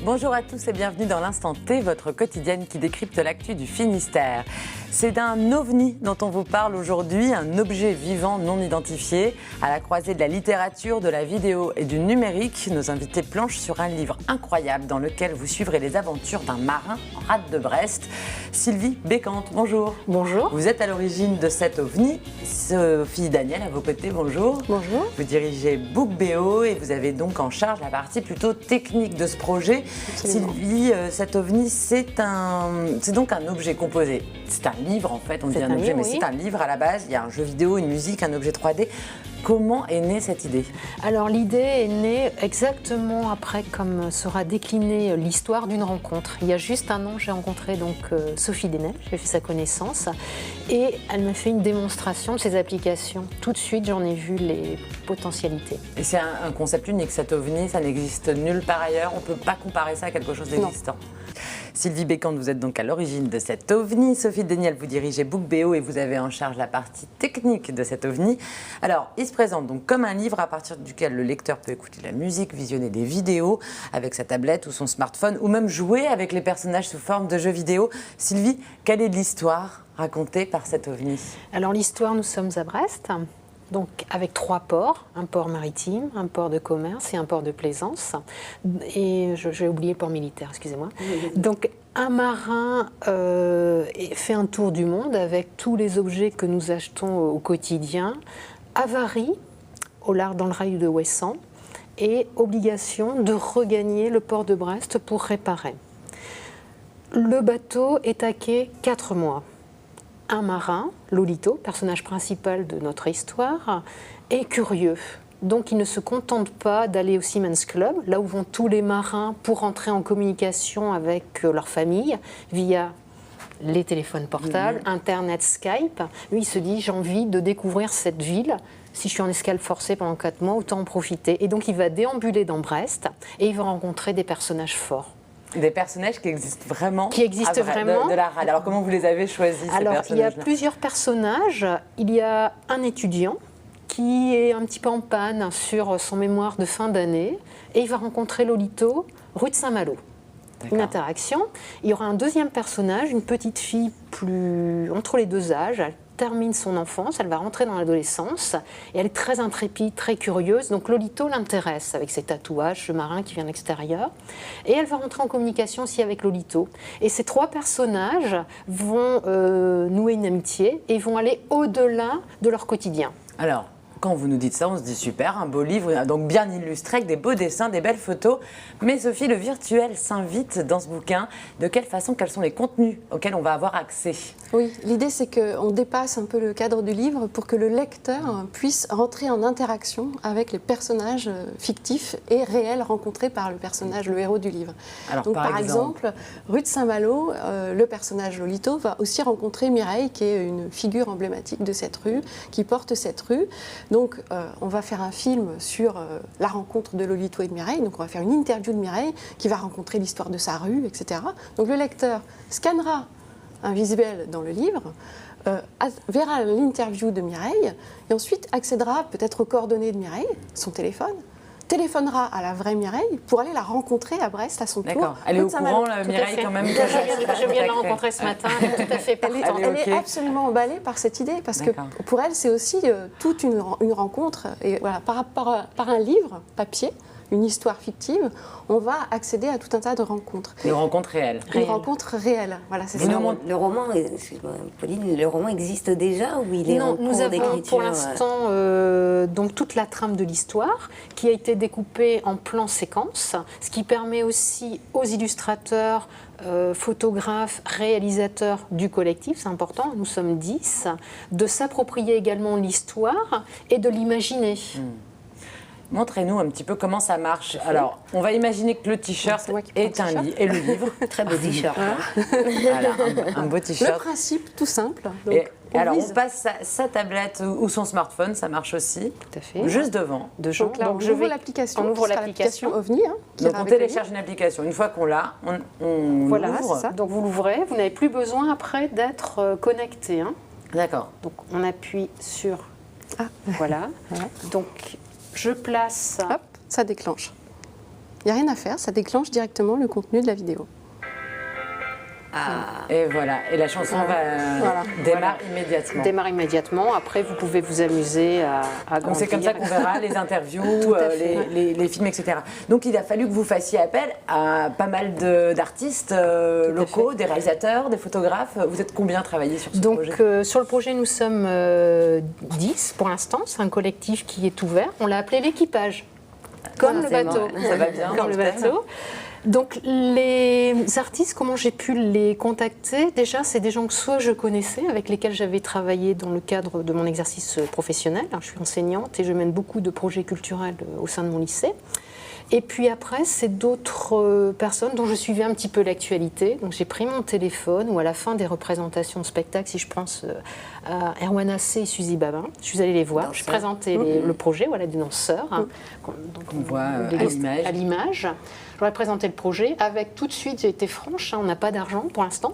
Bonjour à tous et bienvenue dans l'Instant T, votre quotidienne qui décrypte l'actu du Finistère. C'est d'un ovni dont on vous parle aujourd'hui, un objet vivant non identifié. À la croisée de la littérature, de la vidéo et du numérique, nos invités planchent sur un livre incroyable dans lequel vous suivrez les aventures d'un marin en rade de Brest. Sylvie Bécante, bonjour. Bonjour. Vous êtes à l'origine de cet ovni. Sophie Daniel, à vos côtés, bonjour. Bonjour. Vous dirigez Bookbéo et vous avez donc en charge la partie plutôt technique de ce projet. Absolument. Sylvie, cet ovni, c'est donc un objet composé. C'est un livre en fait, on dit un objet, mais c'est un livre à la base. Il y a un jeu vidéo, une musique, un objet 3D. Comment est née cette idée? Alors l'idée est née exactement après comme sera déclinée l'histoire d'une rencontre. Il y a juste un an, j'ai rencontré donc Sophie Daniel, j'ai fait sa connaissance et elle m'a fait une démonstration de ses applications. Tout de suite, j'en ai vu les potentialités. Et c'est un concept unique, cet ovni, ça n'existe nulle part ailleurs. On ne peut pas comparer ça à quelque chose d'existant. Sylvie Bécante, vous êtes donc à l'origine de cet ovni. Sophie Daniel, vous dirigez Bookbéo et vous avez en charge la partie technique de cet ovni. Alors, il se présente donc comme un livre à partir duquel le lecteur peut écouter la musique, visionner des vidéos avec sa tablette ou son smartphone ou même jouer avec les personnages sous forme de jeux vidéo. Sylvie, quelle est l'histoire racontée par cet ovni? Alors l'histoire, nous sommes à Brest. Donc avec 3 ports, un port maritime, un port de commerce et un port de plaisance. Et j'ai oublié le port militaire, excusez-moi. Donc un marin fait un tour du monde avec tous les objets que nous achetons au quotidien, avarie dans le rail de Ouessant et obligation de regagner le port de Brest pour réparer. Le bateau est à quai 4 mois. Un marin, Lolito, personnage principal de notre histoire, est curieux. Donc il ne se contente pas d'aller au Seamen's Club, là où vont tous les marins pour entrer en communication avec leur famille via les téléphones portables, Internet, Skype. Lui, il se dit, j'ai envie de découvrir cette ville. Si je suis en escale forcée pendant 4 mois, autant en profiter. Et donc il va déambuler dans Brest et il va rencontrer des personnages forts. Des personnages qui existent vraiment. Qui existent vraiment. De la rade. Alors comment vous les avez choisis, ces Alors il y a personnages-là? plusieurs personnages. Il y a un étudiant qui est un petit peu en panne sur son mémoire de fin d'année et il va rencontrer Lolito, rue de Saint-Malo. Une interaction. Il y aura un deuxième personnage, une petite fille plus entre les 2 âges. Elle termine son enfance, elle va rentrer dans l'adolescence et elle est très intrépide, très curieuse. Donc Lolito l'intéresse avec ses tatouages, ce marin qui vient de l'extérieur. Et elle va rentrer en communication aussi avec Lolito. Et ces 3 personnages vont nouer une amitié et vont aller au-delà de leur quotidien. Alors, quand vous nous dites ça, on se dit super, un beau livre, donc bien illustré, avec des beaux dessins, des belles photos. Mais Sophie, le virtuel s'invite dans ce bouquin. De quelle façon, quels sont les contenus auxquels on va avoir accès? Oui, l'idée c'est qu'on dépasse un peu le cadre du livre pour que le lecteur puisse rentrer en interaction avec les personnages fictifs et réels rencontrés par le personnage, le héros du livre. Alors, donc, par exemple, rue de Saint-Malo, le personnage Lolito va aussi rencontrer Mireille, qui est une figure emblématique de cette rue, qui porte cette rue. Donc, on va faire un film sur la rencontre de Lolito et de Mireille. Donc, on va faire une interview de Mireille qui va rencontrer l'histoire de sa rue, etc. Donc, le lecteur scannera un visuel dans le livre, verra l'interview de Mireille et ensuite accédera peut-être aux coordonnées de Mireille, son téléphone, téléphonera à la vraie Mireille pour aller la rencontrer à Brest à son tour. D'accord. Elle est au courant, la Mireille, quand même. Je viens de la rencontrer ce matin, elle est tout à fait partante. Elle est absolument emballée par cette idée parce que pour elle, c'est aussi toute une rencontre. Et voilà, par un livre papier, une histoire fictive, on va accéder à tout un tas de rencontres. Une rencontre réelle. Une rencontre réelle, voilà, c'est ça. Le roman, excuse-moi, Pauline, le roman existe déjà ou il est en cours d'écriture? Nous avons pour l'instant donc toute la trame de l'histoire qui a été découpée en plans séquences, ce qui permet aussi aux illustrateurs, photographes, réalisateurs du collectif, c'est important, nous sommes 10, de s'approprier également l'histoire et de l'imaginer. Montrez-nous un petit peu comment ça marche. Alors, on va imaginer que le t-shirt est un livre et le livre. Très beau t-shirt. Voilà, un beau t-shirt. Le principe, tout simple. Donc, et alors, on passe sa tablette ou son smartphone, ça marche aussi. Tout à fait. Juste devant. Donc là, on ouvre l'application. On ouvre l'application OVNI. Donc, on télécharge une application. Une fois qu'on l'a, on voilà, l'ouvre. c'est ça. Donc, vous l'ouvrez. Vous n'avez plus besoin après d'être connecté. D'accord. Donc, on appuie sur... Voilà. Donc... Je place... Hop, ça déclenche. Il n'y a rien à faire, ça déclenche directement le contenu de la vidéo. Et voilà, et la chanson démarre immédiatement. Démarre immédiatement. Après, vous pouvez vous amuser à Donc c'est comme ça qu'on verra les interviews, les films, etc. Donc il a fallu que vous fassiez appel à pas mal d'artistes locaux, des réalisateurs, des photographes. Vous êtes combien travaillé sur ce projet ? Donc sur le projet, nous sommes 10 pour l'instant. C'est un collectif qui est ouvert. On l'a appelé l'équipage. Comme le bateau. Ça va bien. Comme le bateau. Donc les artistes, comment j'ai pu les contacter ? Déjà, c'est des gens que soit je connaissais, avec lesquels j'avais travaillé dans le cadre de mon exercice professionnel. Alors, je suis enseignante et je mène beaucoup de projets culturels au sein de mon lycée. Et puis après, c'est d'autres personnes dont je suivais un petit peu l'actualité. Donc j'ai pris mon téléphone ou à la fin des représentations de spectacles, si je pense à Erwan Assé et Suzy Babin, je suis allée les voir. Je présentais le projet des danseurs. Donc on voit à l'image. J'aurais présenté le projet avec tout de suite, j'ai été franche, on n'a pas d'argent pour l'instant.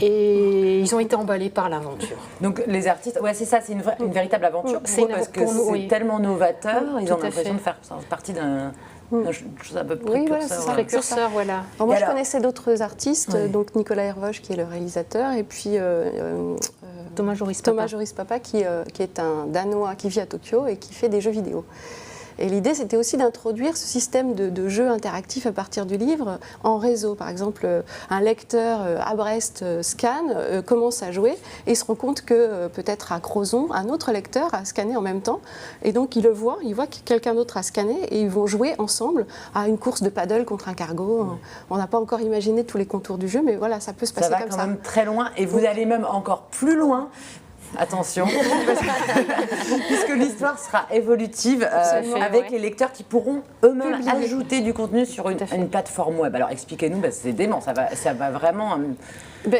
Et ils ont été emballés par l'aventure. Donc les artistes, c'est ça, c'est une véritable aventure pour eux, parce que c'est tellement novateur, ils ont l'impression de faire partie d'un chose un peu précurseur. Précurseur, voilà. Alors moi, je connaissais d'autres artistes, donc Nicolas Hervoche, qui est le réalisateur, et puis Thomas Joris Papa, qui est un Danois qui vit à Tokyo et qui fait des jeux vidéo. Et l'idée, c'était aussi d'introduire ce système de jeux interactifs à partir du livre en réseau. Par exemple, un lecteur à Brest scanne, commence à jouer et se rend compte que peut-être à Crozon, un autre lecteur a scanné en même temps. Et donc, il voit que quelqu'un d'autre a scanné et ils vont jouer ensemble à une course de paddle contre un cargo. On n'a pas encore imaginé tous les contours du jeu, mais voilà, ça peut se passer comme ça. Ça va quand même très loin et vous allez même encore plus loin. Attention, puisque l'histoire sera évolutive avec les lecteurs qui pourront eux-mêmes ajouter du contenu sur une plateforme web. Alors expliquez-nous, c'est dément, ça va vraiment...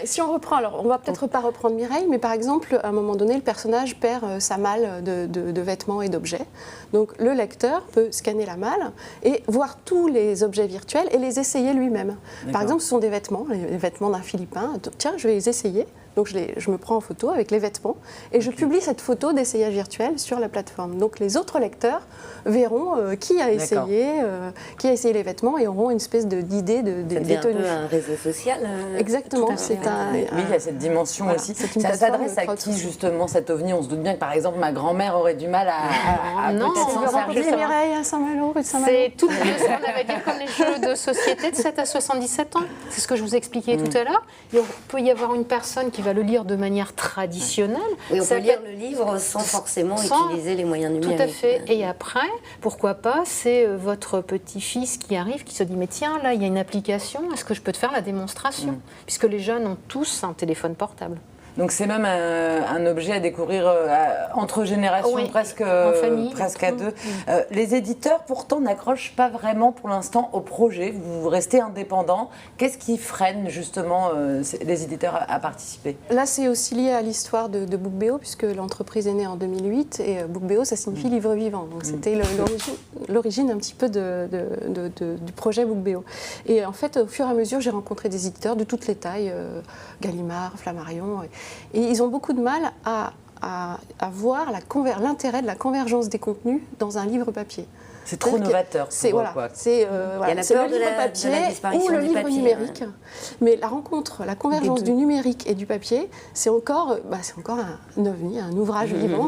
Si on reprend, alors on va peut-être pas reprendre Mireille, mais par exemple, à un moment donné, le personnage perd sa malle de vêtements et d'objets. Donc le lecteur peut scanner la malle et voir tous les objets virtuels et les essayer lui-même. Par exemple, ce sont des vêtements, les vêtements d'un Philippin. Tiens, je vais les essayer. Donc je me prends en photo avec les vêtements et je publie cette photo d'essayage virtuel sur la plateforme. Donc les autres lecteurs verront qui a essayé les vêtements et auront une espèce d'idée des tenues. C'est un peu un réseau social. Exactement. Oui, il y a cette dimension aussi. Ça s'adresse à qui justement cet ovni ? On se doute bien que par exemple ma grand-mère aurait du mal à peut-être s'en servir. Mireille à Saint-Malo, rue de Saint-Malo. C'est tout ce qu'on avait dit comme les jeux de société de 7 à 77 ans. C'est ce que je vous expliquais tout à l'heure. Il peut y avoir une personne qui va le lire de manière traditionnelle. Oui, on peut lire le livre sans forcément utiliser les moyens numériques. Tout à fait. Et après, pourquoi pas, c'est votre petit-fils qui arrive, qui se dit, mais tiens, là, il y a une application, est-ce que je peux te faire la démonstration ? Puisque les jeunes ont tous un téléphone portable. Donc c'est même un objet à découvrir entre générations, presque à deux. Les éditeurs, pourtant, n'accrochent pas vraiment pour l'instant au projet. Vous restez indépendant. Qu'est-ce qui freine justement les éditeurs à participer ? Là, c'est aussi lié à l'histoire de BookBéo, puisque l'entreprise est née en 2008 et BookBéo, ça signifie livre vivant. Donc c'était l'origine un petit peu du projet BookBéo. Et en fait, au fur et à mesure, j'ai rencontré des éditeurs de toutes les tailles, Gallimard, Flammarion. Et ils ont beaucoup de mal à voir l'intérêt de la convergence des contenus dans un livre papier. C'est trop novateur. C'est le livre papier ou le livre numérique. Mais la convergence du numérique et du papier, c'est encore un ovni, un ouvrage vivant.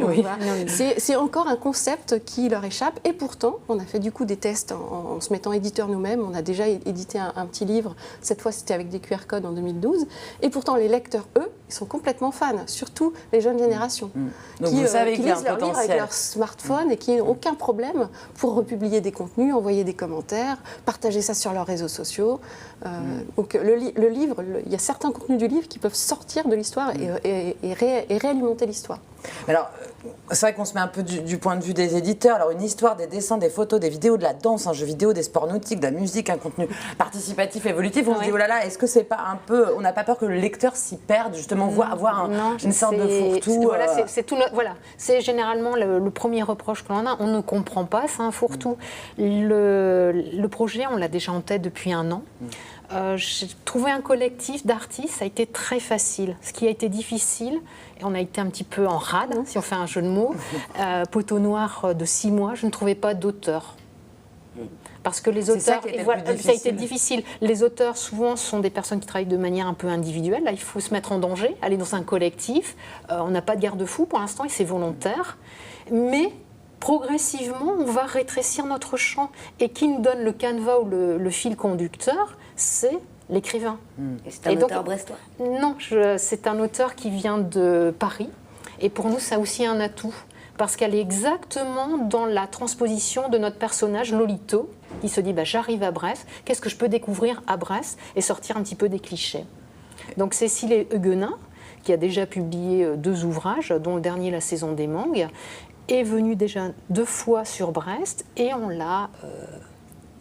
C'est encore un concept qui leur échappe. Et pourtant, on a fait du coup des tests en se mettant éditeur nous-mêmes. On a déjà édité un petit livre. Cette fois, c'était avec des QR codes en 2012. Et pourtant, les lecteurs, eux, ils sont complètement fans, surtout les jeunes générations, Donc vous savez qui lisent leurs livres avec leur smartphone et qui n'ont aucun problème pour publier des contenus, envoyer des commentaires, partager ça sur leurs réseaux sociaux. Donc le livre, il y a certains contenus du livre qui peuvent sortir de l'histoire et réalimenter l'histoire. Alors, c'est vrai qu'on se met un peu du point de vue des éditeurs. Alors, une histoire, des dessins, des photos, des vidéos, de la danse, un jeu vidéo, des sports nautiques, de la musique, un contenu participatif, évolutif. On se dit, oh là là, est-ce que c'est pas un peu... On n'a pas peur que le lecteur s'y perde, justement, avoir une sorte de fourre-tout C'est généralement le premier reproche que l'on a. On ne comprend pas, c'est un fourre-tout. Le projet, on l'a déjà en tête depuis 1 an. J'ai trouvé un collectif d'artistes, ça a été très facile. Ce qui a été difficile, et on a été un petit peu en rade, si on fait un jeu de mots, poteau noir de 6 mois, je ne trouvais pas d'auteur. Parce que les C'est ça auteurs, qui était et le voilà, plus ça a été difficile. difficile. Les auteurs, souvent, sont des personnes qui travaillent de manière un peu individuelle. Là, il faut se mettre en danger, aller dans un collectif. On n'a pas de garde-fou pour l'instant et c'est volontaire. Mais progressivement, on va rétrécir notre champ. Et qui nous donne le canevas ou le fil conducteur, c'est l'écrivain. Et c'est un auteur brestois? Non, c'est un auteur qui vient de Paris. Et pour nous, ça a aussi un atout. Parce qu'elle est exactement dans la transposition de notre personnage, Lolito, qui se dit j'arrive à Brest, qu'est-ce que je peux découvrir à Brest et sortir un petit peu des clichés. Donc Cécile Huguenin, qui a déjà publié 2 ouvrages, dont le dernier La saison des mangues, est venue déjà 2 fois sur Brest et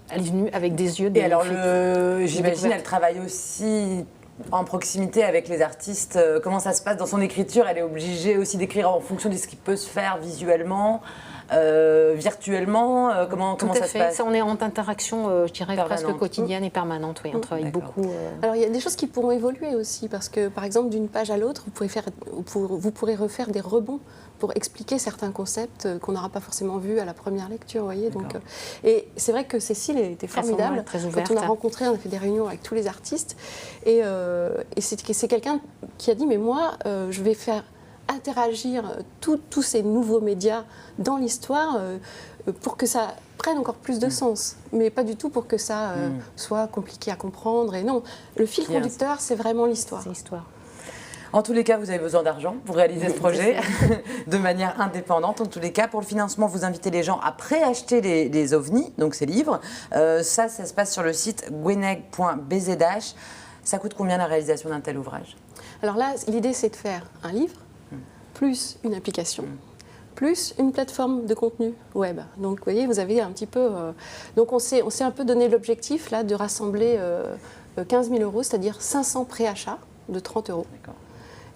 elle est venue avec des yeux de Et alors, j'imagine, elle travaille aussi en proximité avec les artistes. Comment ça se passe dans son écriture? Elle est obligée aussi d'écrire en fonction de ce qui peut se faire visuellement, virtuellement. Comment ça se passe? On est en interaction, je dirais, presque quotidienne et permanente. Oui, on travaille beaucoup. Alors, il y a des choses qui pourront évoluer aussi, parce que, par exemple, d'une page à l'autre, vous pourrez refaire des rebonds pour expliquer certains concepts qu'on n'aura pas forcément vus à la première lecture, vous voyez. Donc, et c'est vrai que Cécile était formidable. Très ouverte. Quand on a rencontré, on a fait des réunions avec tous les artistes. Et c'est quelqu'un qui a dit, mais moi, je vais faire interagir tous ces nouveaux médias dans l'histoire pour que ça prenne encore plus de sens, mais pas du tout pour que ça soit compliqué à comprendre. Et non, le fil conducteur, c'est vraiment l'histoire. C'est l'histoire. En tous les cas, vous avez besoin d'argent pour réaliser ce projet de manière indépendante. En tous les cas, pour le financement, vous invitez les gens à préacheter les ovnis, donc ces livres. Ça se passe sur le site gweneg.bzh. Ça coûte combien la réalisation d'un tel ouvrage? Alors là, l'idée, c'est de faire un livre, plus une application, plus une plateforme de contenu web. Donc, vous voyez, vous avez un petit peu... donc, on s'est un peu donné l'objectif, là, de rassembler 15 000 €, c'est-à-dire 500 préachats de 30 €. D'accord.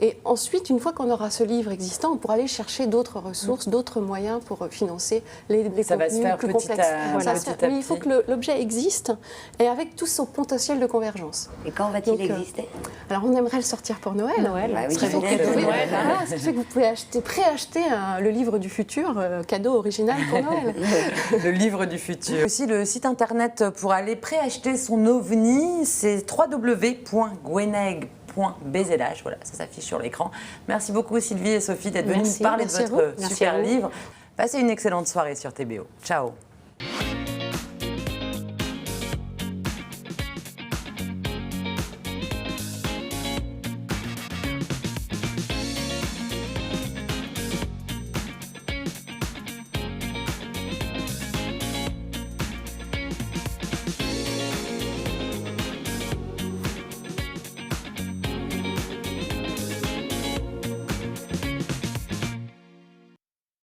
Et ensuite, une fois qu'on aura ce livre existant, on pourra aller chercher d'autres ressources, d'autres moyens pour financer les ça contenus va se faire plus petit complexes. à petit. Mais il faut que l'objet existe et avec tout son potentiel de convergence. Et quand va-t-il exister? Alors, on aimerait le sortir pour Noël. Bah oui, ce qui fait que vous pouvez préacheter le livre du futur, cadeau original pour Noël. Le livre du futur. Aussi, le site internet pour aller préacheter son ovni, c'est www.gweneg.bzh. Voilà, ça s'affiche sur l'écran. Merci beaucoup Sylvie et Sophie d'être venues nous parler de votre super livre. Passez une excellente soirée sur TBO. Ciao.